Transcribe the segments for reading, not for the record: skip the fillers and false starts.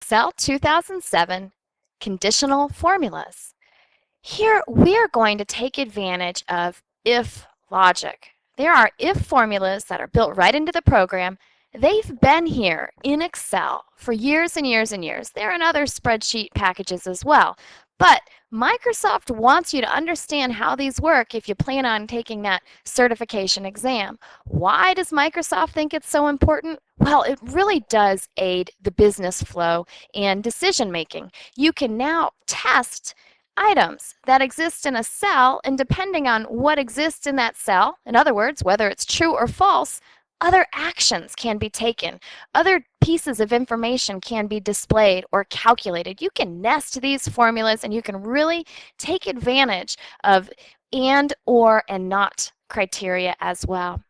Excel 2007 Conditional Formulas. Here we are going to take advantage of if logic. There are if formulas that are built right into the program. They've been here in Excel for years and years and years. They're in other spreadsheet packages as well. But Microsoft wants you to understand how these work if you plan on taking that certification exam. Why does Microsoft think it's so important? Well, it really does aid the business flow and decision making. You can now test items that exist in a cell, and depending on what exists in that cell, in other words, whether it's true or false, other actions can be taken. Other pieces of information can be displayed or calculated. You can nest these formulas and you can really take advantage of and, or, and not criteria as well.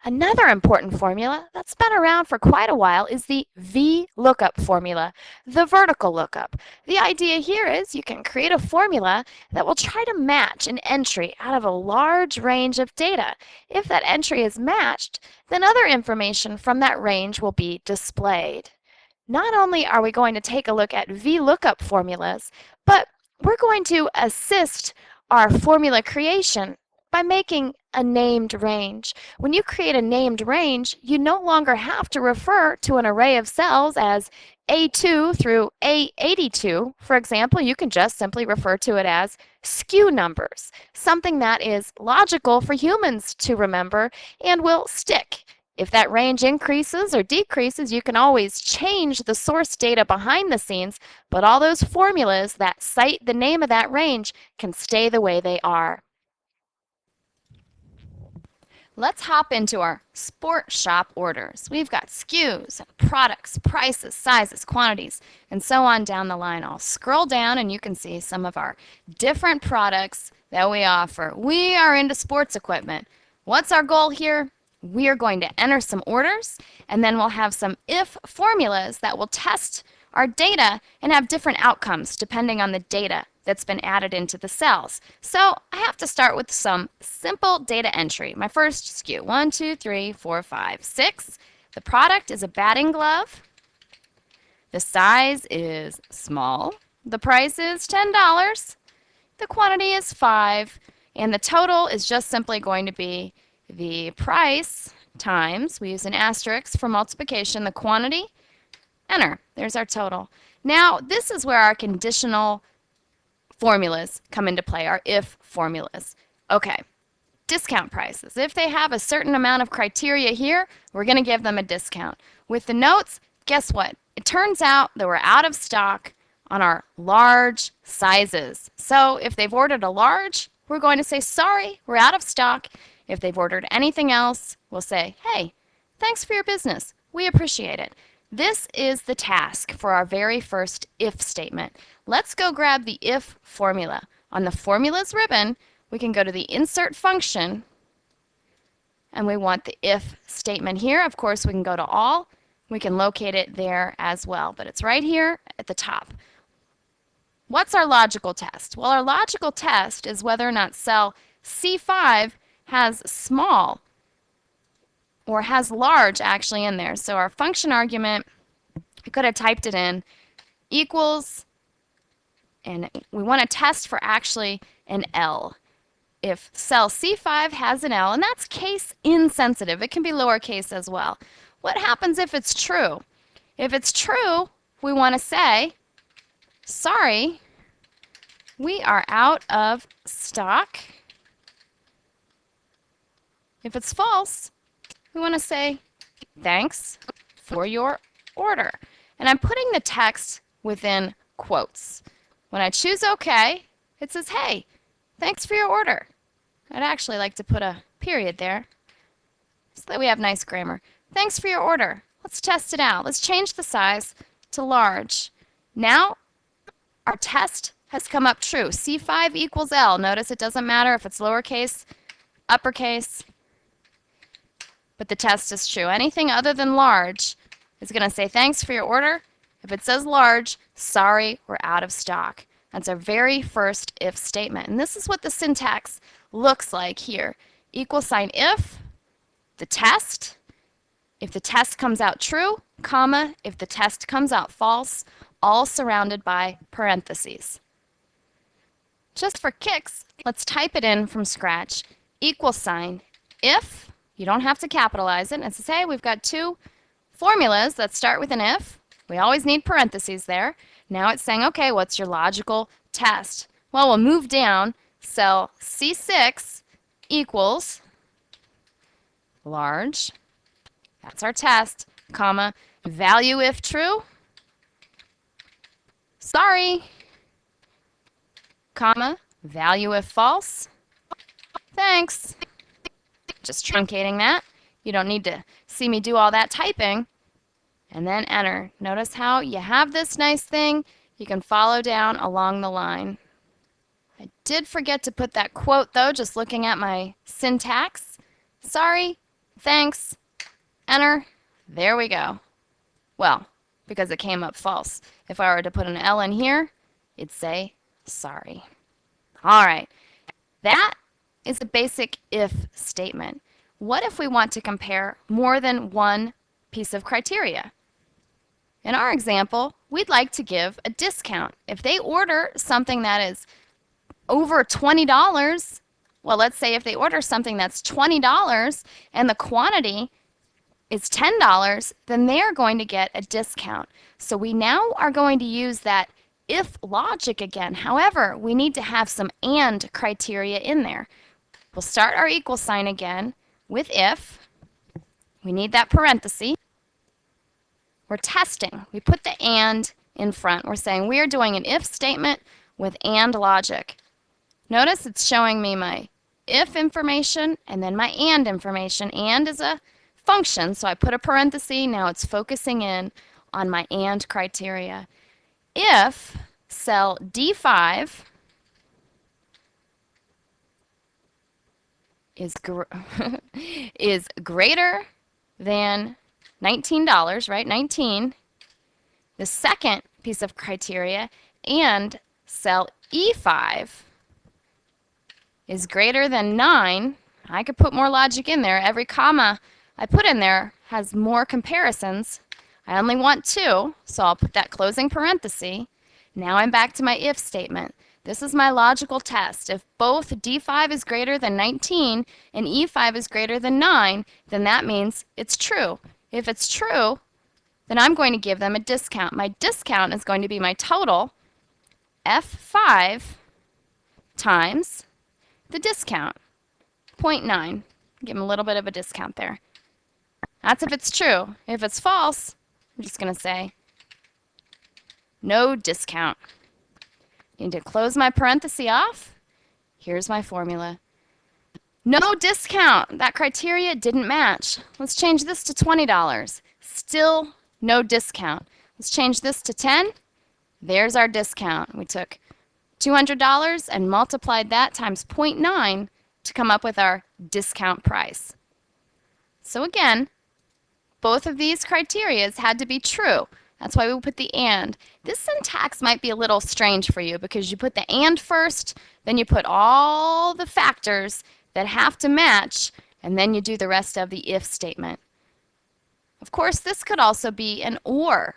Another important formula that's been around for quite a while is the VLOOKUP formula, the vertical lookup. The idea here is you can create a formula that will try to match an entry out of a large range of data. If that entry is matched, then other information from that range will be displayed. Not only are we going to take a look at VLOOKUP formulas, but we're going to assist our formula creation by making a named range. When you create a named range, you no longer have to refer to an array of cells as A2 through A82. For example, you can just simply refer to it as SKU numbers, something that is logical for humans to remember and will stick. If that range increases or decreases, you can always change the source data behind the scenes, but all those formulas that cite the name of that range can stay the way they are. Let's hop into our Sport Shop orders. We've got SKUs, products, prices, sizes, quantities, and so on down the line. I'll scroll down and you can see some of our different products that we offer. We are into sports equipment. What's our goal here? We are going to enter some orders, and then we'll have some if formulas that will test our data and have different outcomes depending on the data that's been added into the cells. So I have to start with some simple data entry. My first SKU, 1, 2, 3, 4, 5, 6. The product is a batting glove. The size is small. The price is $10. The quantity is 5. And the total is just simply going to be the price times, we use an asterisk for multiplication, the quantity, enter. There's our total. Now, this is where our conditional formulas come into play, our if formulas. Okay, discount prices. If they have a certain amount of criteria here, we're going to give them a discount. With the notes, guess what? It turns out that we're out of stock on our large sizes. So if they've ordered a large, we're going to say, sorry, we're out of stock. If they've ordered anything else, we'll say, hey, thanks for your business. We appreciate it. This is the task for our very first if statement. Let's go grab the if formula. On the formulas ribbon, we can go to the insert function, and we want the if statement here. Of course, we can go to all. We can locate it there as well, but it's right here at the top. What's our logical test? Well, our logical test is whether or not cell C5 has small or has large actually in there. So our function argument, we could have typed it in, equals, and we want to test for actually an L. If cell C5 has an L, and that's case insensitive, it can be lowercase as well. What happens if it's true? If it's true, we want to say, sorry, we are out of stock. If it's false, we want to say, thanks for your order. And I'm putting the text within quotes. When I choose OK, it says, hey, thanks for your order. I'd actually like to put a period there so that we have nice grammar. Thanks for your order. Let's test it out. Let's change the size to large. Now, our test has come up true. C5 equals L. Notice it doesn't matter if it's lowercase, uppercase, but the test is true. Anything other than large is going to say thanks for your order. If it says large, sorry, we're out of stock. That's our very first if statement. And this is what the syntax looks like here. Equal sign if, the test. If the test comes out true, comma, if the test comes out false, all surrounded by parentheses. Just for kicks, let's type it in from scratch. Equal sign, if, you don't have to capitalize it, and say we've got two formulas that start with an if. We always need parentheses there. Now it's saying, okay, what's your logical test? Well, we'll move down. Cell C6 equals large, that's our test, comma, value if true, sorry, comma, value if false, thanks. Just truncating that. You don't need to see me do all that typing. And then enter. Notice how you have this nice thing. You can follow down along the line. I did forget to put that quote though, just looking at my syntax. Sorry, thanks, enter. There we go. Well, because it came up false. If I were to put an L in here, it'd say sorry. All right. That is a basic if statement. What if we want to compare more than one piece of criteria? In our example, we'd like to give a discount. If they order something that is over $20, well, let's say if they order something that's $20 and the quantity is $10, then they are going to get a discount. So we now are going to use that if logic again. However, we need to have some and criteria in there. We'll start our equal sign again with if. We need that parenthesis. We're testing. We put the and in front. We're saying we are doing an if statement with and logic. Notice it's showing me my if information and then my and information. And is a function, so I put a parenthesis. Now it's focusing in on my and criteria. If cell D5 is greater than $19, right? 19, the second piece of criteria, and cell E5 is greater than 9, I could put more logic in there. Every comma I put in there has more comparisons. I only want 2, so I'll put that closing parenthesis. Now I'm back to my if statement. This is my logical test. If both D5 is greater than 19 and E5 is greater than 9, then that means it's true. If it's true, then I'm going to give them a discount. My discount is going to be my total, F5 times the discount, 0.9. Give them a little bit of a discount there. That's if it's true. If it's false, I'm just going to say no discount. Need to close my parenthesis off. Here's my formula. No discount. That criteria didn't match. Let's change this to $20. Still no discount. Let's change this to 10. There's our discount. We took $200 and multiplied that times 0.9 to come up with our discount price. So again, both of these criteria had to be true. That's why we put the and. This syntax might be a little strange for you because you put the and first, then you put all the factors that have to match, and then you do the rest of the if statement. Of course, this could also be an or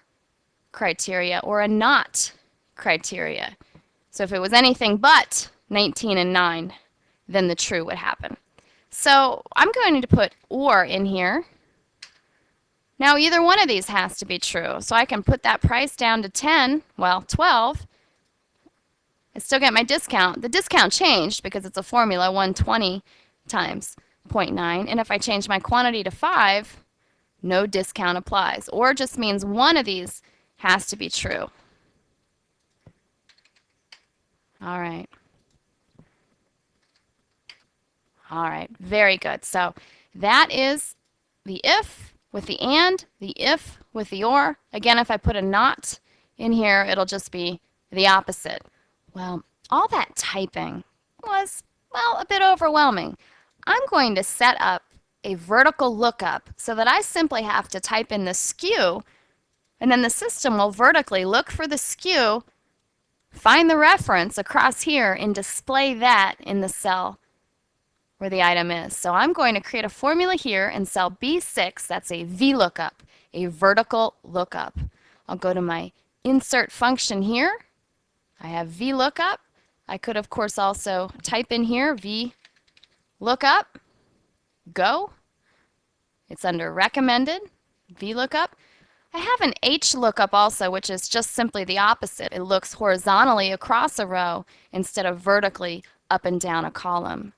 criteria or a not criteria. So if it was anything but 19 and 9, then the true would happen. So I'm going to put or in here. Now either one of these has to be true. So I can put that price down to 10, well 12. I still get my discount. The discount changed because it's a formula, 120 times 0.9. And if I change my quantity to 5, no discount applies. Or just means one of these has to be true. All right. All right, very good. So that is the if with the and, the if with the or. Again, if I put a not in here, it'll just be the opposite. Well, all that typing was, well, a bit overwhelming. I'm going to set up a vertical lookup so that I simply have to type in the SKU, and then the system will vertically look for the SKU, find the reference across here, and display that in the cell where the item is. So I'm going to create a formula here in cell B6. That's a VLOOKUP, a vertical lookup. I'll go to my insert function here. I have VLOOKUP. I could, of course, also type in here VLOOKUP, go. It's under recommended, VLOOKUP. I have an HLOOKUP also, which is just simply the opposite. It looks horizontally across a row instead of vertically up and down a column.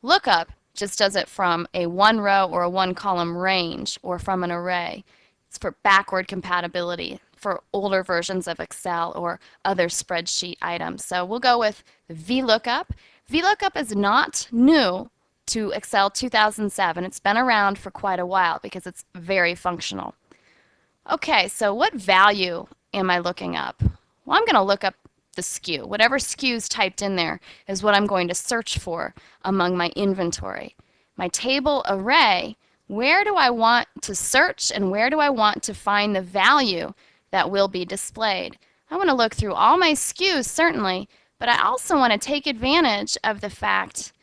Lookup just does it from a one row or a one column range or from an array. It's for backward compatibility for older versions of Excel or other spreadsheet items. So we'll go with VLOOKUP. VLOOKUP is not new to Excel 2007. It's been around for quite a while because it's very functional. Okay, so what value am I looking up? Well, I'm going to look up the SKU. Whatever SKU is typed in there is what I'm going to search for among my inventory. My table array, where do I want to search and where do I want to find the value that will be displayed? I want to look through all my SKUs, certainly, but I also want to take advantage of the fact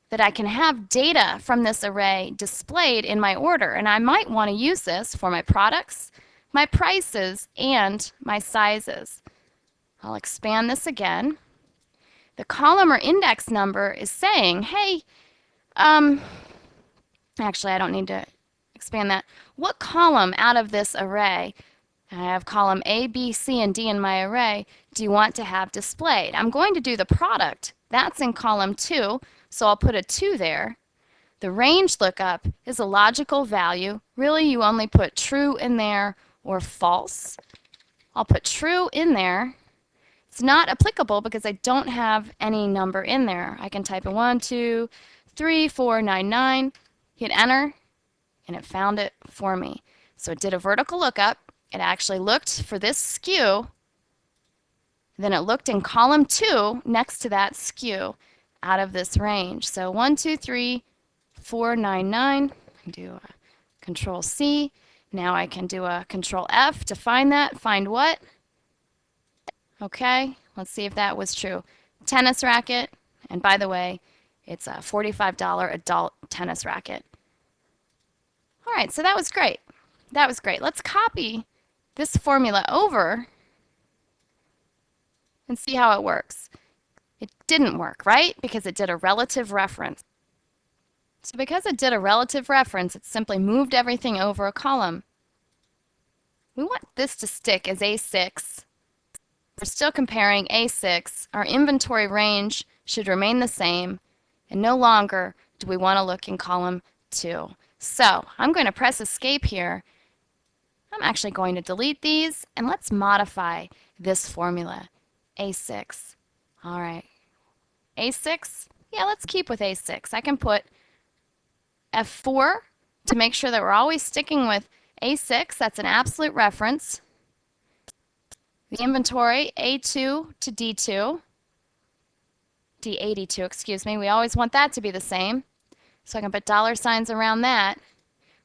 that I can have data from this array displayed in my order, and I might want to use this for my products, my prices, and my sizes. I'll expand this again. The column or index number is saying, hey, actually I don't need to expand that. What column out of this array, I have column A, B, C, and D in my array, do you want to have displayed? I'm going to do the product. That's in column 2, so I'll put a 2 there. The range lookup is a logical value. Really, you only put true in there or false. I'll put true in there. It's not applicable because I don't have any number in there. I can type in 1, 2, 3, 4, 9, 9, hit enter, and it found it for me. So it did a vertical lookup. It actually looked for this SKU. Then it looked in column 2 next to that SKU out of this range. So 1, 2, 3, 4, 9, 9. I do a Control C. Now I can do a Control F to find that. Find what? Okay, let's see if that was true. Tennis racket, and by the way, it's a $45 adult tennis racket. All right, so that was great. That was great. Let's copy this formula over and see how it works. It didn't work, right? Because it did a relative reference. So because it did a relative reference, it simply moved everything over a column. We want this to stick as A6. We're still comparing A6. Our inventory range should remain the same, and no longer do we want to look in column 2. So I'm going to press escape here. I'm actually going to delete these, and let's modify this formula. A6. All right. A6? Yeah, let's keep with A6. I can put F4 to make sure that we're always sticking with A6. That's an absolute reference. The inventory, A2 to D2. D82, excuse me. We always want that to be the same. So I can put dollar signs around that.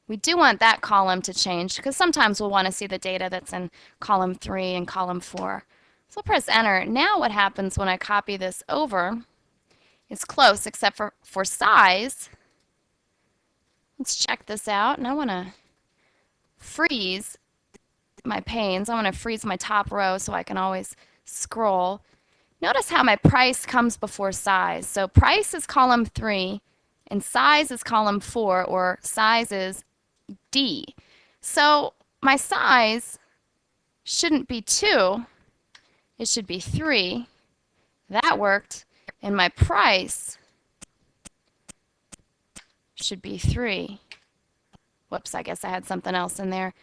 We do want that column to change because sometimes we'll want to see the data that's in column 3 and column 4. So I'll press enter. Now what happens when I copy this over is close except for size. Let's check this out, and I want to freeze my panes. I want to freeze my top row so I can always scroll. Notice how my price comes before size. So price is column 3 and size is column 4, or size is D. So my size shouldn't be 2, it should be 3. That worked. And my price should be 3. Whoops, I guess I had something else in there.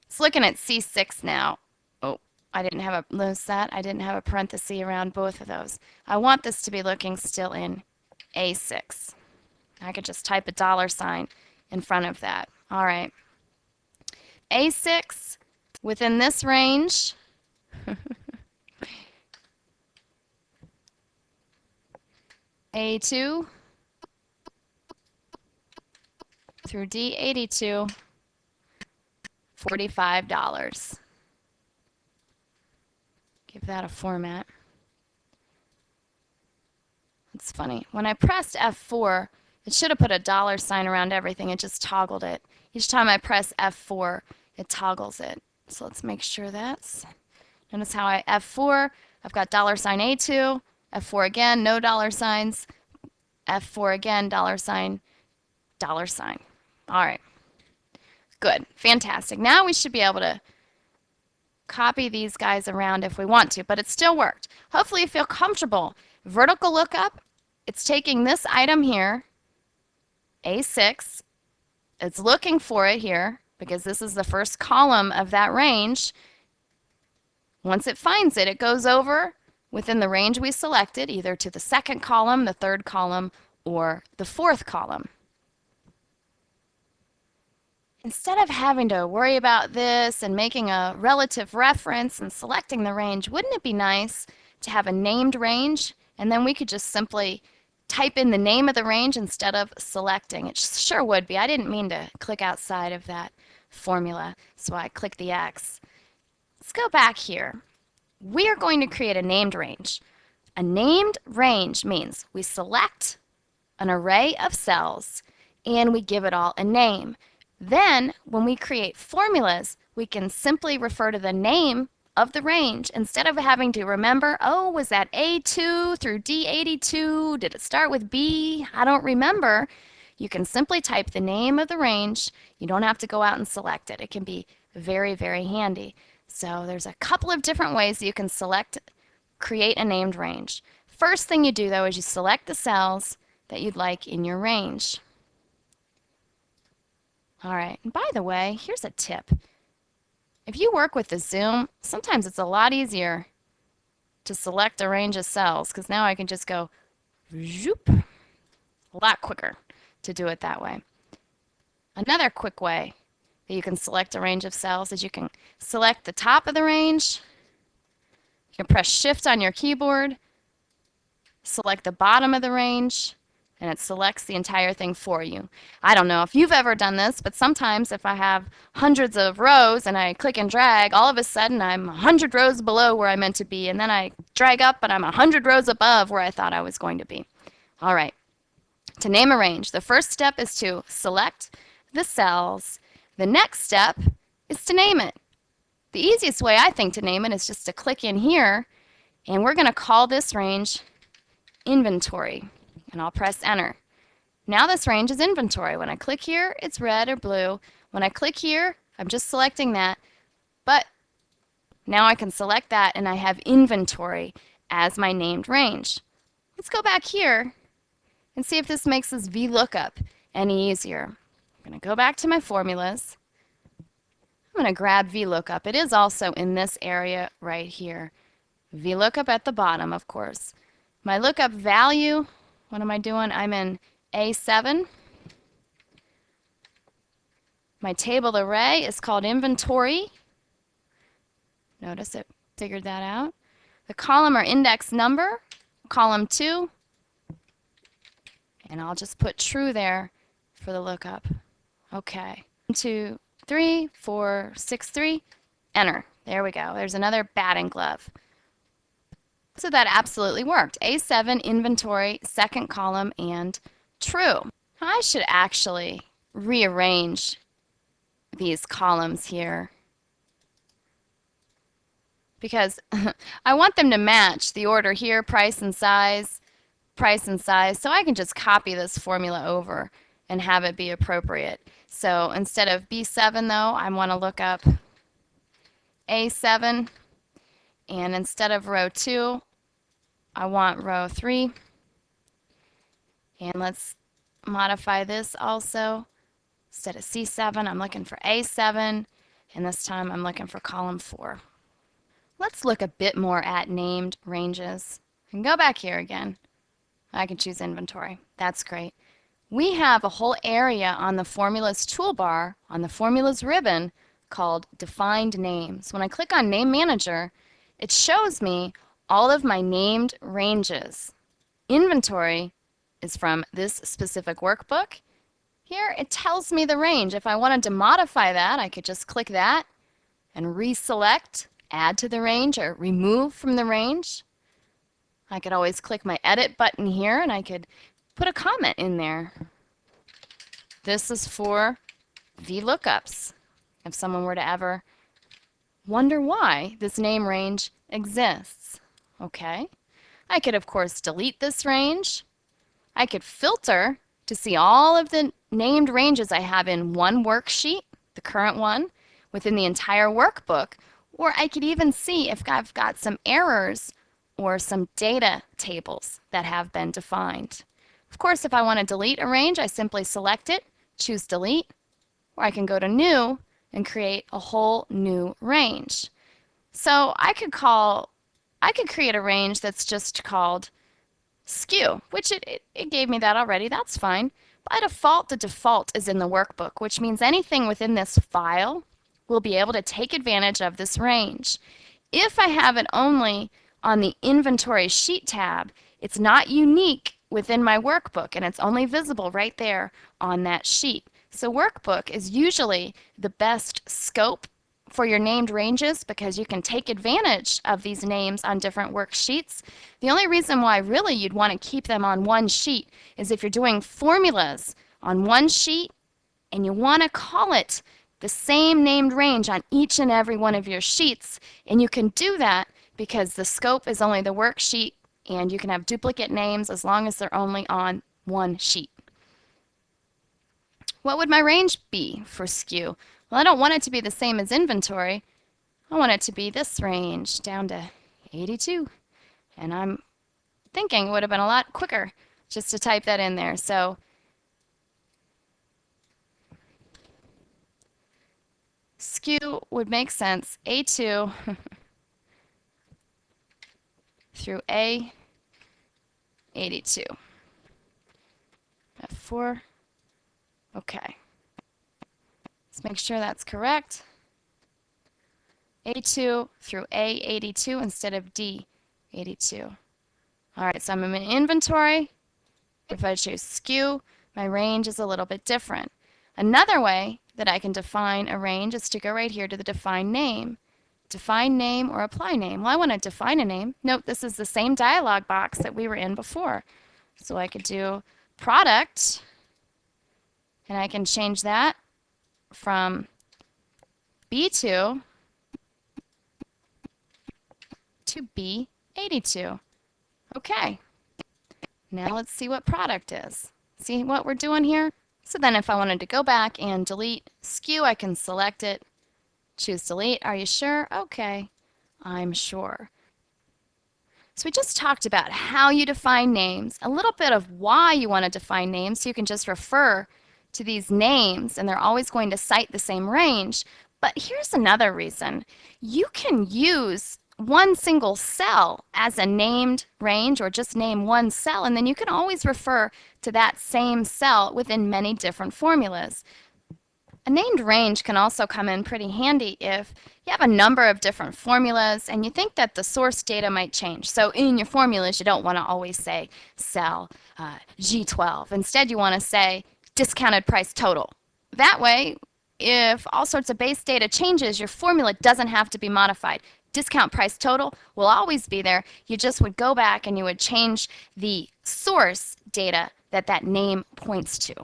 It's looking at C6 now. Oh, I didn't have a parenthesis around both of those. I want this to be looking still in A6. I could just type a dollar sign in front of that. All right. A6 within this range. A2 through D82. $45. Give that a format. It's funny. When I pressed F4, it should have put a dollar sign around everything. It just toggled it. Each time I press F4, it toggles it. So let's make sure that's Notice how I F4, I've got $sign A2, F4 again, no dollar signs, F4 again, $sign, $sign. All right, good, fantastic. Now we should be able to copy these guys around if we want to, but it still worked. Hopefully you feel comfortable. Vertical lookup, it's taking this item here, A6, it's looking for it here because this is the first column of that range. Once it finds it, it goes over within the range we selected, either to the second column, the third column, or the fourth column. Instead of having to worry about this and making a relative reference and selecting the range, wouldn't it be nice to have a named range and then we could just simply type in the name of the range instead of selecting? It sure would be. I didn't mean to click outside of that formula, so I clicked the X. Let's go back here. We are going to create a named range. A named range means we select an array of cells and we give it all a name. Then, when we create formulas, we can simply refer to the name of the range instead of having to remember, oh, was that A2 through D82? Did it start with B? I don't remember. You can simply type the name of the range. You don't have to go out and select it. It can be very, very handy. So there's a couple of different ways you can create a named range. First thing you do, though, is you select the cells that you'd like in your range. All right, and by the way, here's a tip. If you work with the zoom, sometimes it's a lot easier to select a range of cells because now I can just go zoop, a lot quicker to do it that way. Another quick way that you can select a range of cells is you can select the top of the range, you can press Shift on your keyboard, select the bottom of the range, and it selects the entire thing for you. I don't know if you've ever done this, but sometimes if I have hundreds of rows and I click and drag, all of a sudden I'm 100 rows below where I meant to be, and then I drag up and I'm 100 rows above where I thought I was going to be. All right, to name a range, the first step is to select the cells. The next step is to name it. The easiest way I think to name it is just to click in here, and we're going to call this range inventory. And I'll press enter. Now this range is inventory. When I click here, it's red or blue. When I click here, I'm just selecting that. But now I can select that and I have inventory as my named range. Let's go back here and see if this makes this VLOOKUP any easier. I'm going to go back to my formulas. I'm going to grab VLOOKUP. It is also in this area right here. VLOOKUP at the bottom, of course. My lookup value, what am I doing? I'm in A7. My table array is called inventory. Notice it figured that out. The column or index number, column 2. And I'll just put true there for the lookup. Okay. 1, 2, 3, 4, 6, 3. Enter. There we go. There's another batting glove. So that absolutely worked. A7, inventory, second column, and true. I should actually rearrange these columns here because I want them to match the order here, price and size, so I can just copy this formula over and have it be appropriate. So instead of B7 though, I want to look up A7, and instead of row 2, I want row 3. And let's modify this also. Instead of C7, I'm looking for A7, and this time I'm looking for column 4. Let's look a bit more at named ranges. I can go back here again. I can choose inventory. That's great. We have a whole area on the formulas toolbar, on the formulas ribbon, called defined names. When I click on Name Manager, it shows me all of my named ranges. Inventory is from this specific workbook. Here it tells me the range. If I wanted to modify that, I could just click that and reselect, add to the range, or remove from the range. I could always click my edit button here and I could put a comment in there. This is for VLOOKUPs. If someone were to ever wonder why this name range exists. Okay, I could of course delete this range. I could filter to see all of the named ranges I have in one worksheet, the current one, within the entire workbook, or I could even see if I've got some errors or some data tables that have been defined. Of course, if I want to delete a range, I simply select it, choose delete, or I can go to new and create a whole new range. So I could create a range that's just called skew, which it gave me that already. That's fine. By default, the default is in the workbook, which means anything within this file will be able to take advantage of this range. If I have it only on the inventory sheet tab, it's not unique within my workbook and it's only visible right there on that sheet. So workbook is usually the best scope for your named ranges because you can take advantage of these names on different worksheets. The only reason why really you'd want to keep them on one sheet is if you're doing formulas on one sheet and you want to call it the same named range on each and every one of your sheets, and you can do that because the scope is only the worksheet and you can have duplicate names as long as they're only on one sheet. What would my range be for skew? Well, I don't want it to be the same as inventory. I want it to be this range down to 82. And I'm thinking it would have been a lot quicker just to type that in there. So skew would make sense. A2 through A82. F4. Okay. Let's make sure that's correct. A2 through A82 instead of D82. All right, so I'm in inventory. If I choose skew, my range is a little bit different. Another way that I can define a range is to go right here to the define name. Define name or apply name. Well, I want to define a name. Note this is the same dialog box that we were in before. So I could do product, and I can change that from B2 to B82. Okay, now let's see what product is. See what we're doing here? So then if I wanted to go back and delete skew, I can select it, choose delete. Are you sure? Okay, I'm sure. So we just talked about how you define names, a little bit of why you want to define names, so you can just refer to these names and they're always going to cite the same range. But here's another reason. You can use one single cell as a named range or just name one cell, and then you can always refer to that same cell within many different formulas. A named range can also come in pretty handy if you have a number of different formulas and you think that the source data might change. So in your formulas, you don't want to always say cell G12. Instead, you want to say discounted price total. That way, if all sorts of base data changes, your formula doesn't have to be modified. Discount price total will always be there. You just would go back and you would change the source data that that name points to.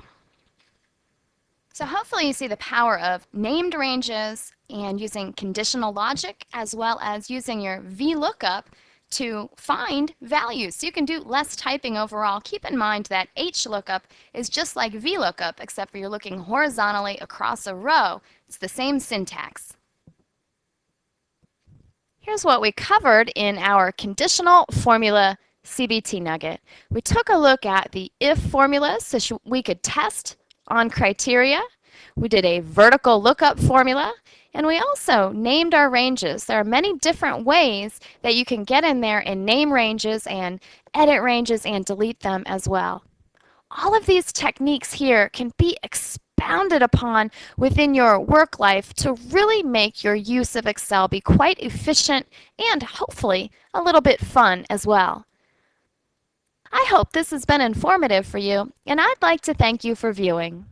So hopefully you see the power of named ranges and using conditional logic as well as using your VLOOKUP to find values. So you can do less typing overall. Keep in mind that HLOOKUP is just like VLOOKUP except for you're looking horizontally across a row. It's the same syntax. Here's what we covered in our conditional formula CBT nugget. We took a look at the if formulas so we could test on criteria. We did a vertical lookup formula, and we also named our ranges. There are many different ways that you can get in there and name ranges and edit ranges and delete them as well. All of these techniques here can be expounded upon within your work life to really make your use of Excel be quite efficient and hopefully a little bit fun as well. I hope this has been informative for you, and I'd like to thank you for viewing.